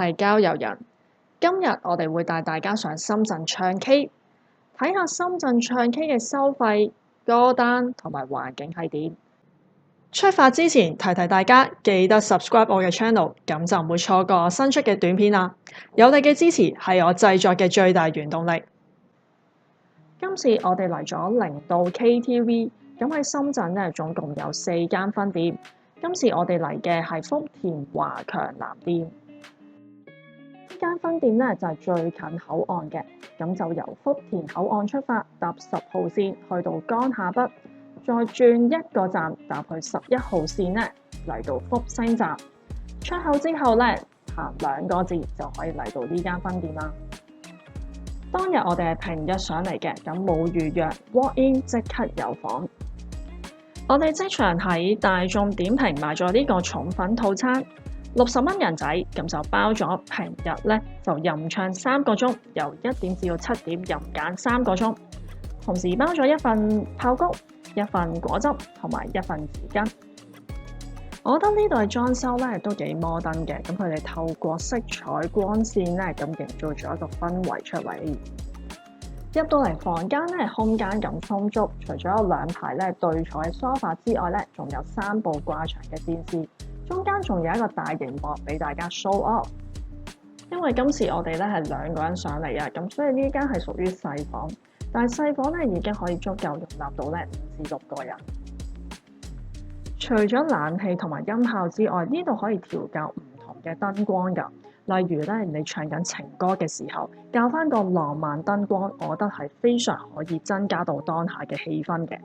係郊遊人。今日我哋會帶大家上深圳唱 K，睇下深圳唱 K 嘅收費、歌單同埋環境係點。出發之前提提大家，記得 subscribe 我嘅 channel， 咁就唔會錯過我新出嘅短片啦。有你嘅支持係我製作嘅最大原動力。今次我哋嚟咗零度 KTV， 咁喺深圳咧總共有4間分店。今次我哋嚟嘅係福田華強南店。呢間分店咧就係最近口岸嘅，咁就由福田口岸出發，搭10號線去到江夏北，再轉一個站搭去11號線咧嚟到福星站。出口之後咧行2個字就可以嚟到呢間分店啦。當日我哋係平日上嚟嘅，咁冇預約 walk in 即刻有房。我哋即場喺大眾點評買咗呢個重粉套餐，60蚊人仔，咁就包咗平日咧就任唱3個鐘，由1點至到7點任揀3個鐘，同時包咗一份爆谷、一份果汁同埋一份紙巾。我覺得呢度嘅裝修咧都幾摩登嘅，咁佢哋透過色彩光線咧咁營造咗一個氛圍出嚟。入到嚟房間咧，空間感充足，除咗有2排咧對坐嘅梳化之外咧，仲有3部掛牆嘅電視，中間仲有一個大螢幕俾大家 show off。因為今次我哋咧係2個人上嚟啊，咁所以呢間係屬於細房，但係細房咧已經可以足夠容納到咧5至6個人。除咗冷氣同埋音效之外，呢度可以調校唔同嘅燈光㗎。例如咧，你唱緊情歌嘅時候，校翻個浪漫燈光，我覺得係非常可以增加到當下嘅氣氛嘅。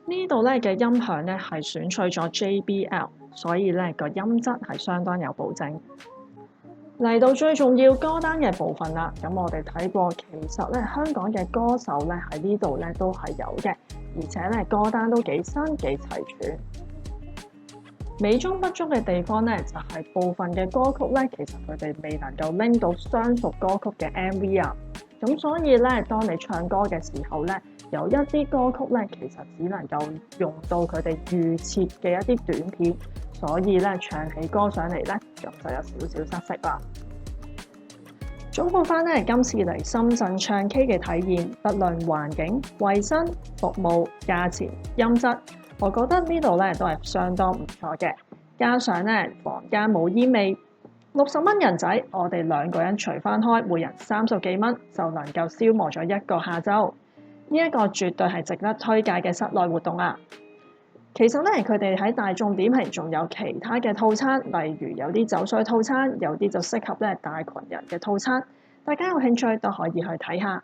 呢度咧嘅音響咧係選取咗 JBL， 所以咧個音質係相當有保證。嚟到最重要歌單嘅部分啦，咁我哋睇過，其實咧香港嘅歌手咧喺呢度咧都係有嘅，而且咧歌單都幾新幾齊全。美中不足嘅地方咧，就係部分嘅歌曲咧，其實佢哋未能夠拎到相熟歌曲嘅 MV 啊，咁所以咧，當你唱歌嘅時候咧，有一啲歌曲咧，其實只能夠用到佢哋預設嘅一啲短片，所以咧唱起歌上嚟咧，咁就有少少失色啦。總括翻咧，今次嚟深圳唱 K 嘅體驗，不論環境、衞生、服務、價錢、音質。我覺得呢度咧都係相當唔錯嘅，加上咧房間冇煙味，60蚊人仔，我哋2個人除翻開，每人30幾蚊就能夠消磨咗一個下晝。呢一個絕對係值得推介嘅室內活動啊！其實咧，佢哋喺大眾點評仲有其他嘅套餐，例如有啲酒水套餐，有啲就適合咧大群人嘅套餐。大家有興趣都可以去睇下。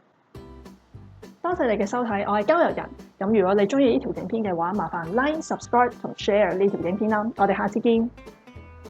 多謝你嘅收睇，我係郊遊人。咁如果你中意呢條影片嘅話，麻煩 like、subscribe 同 share 呢條影片啦。我哋下次見。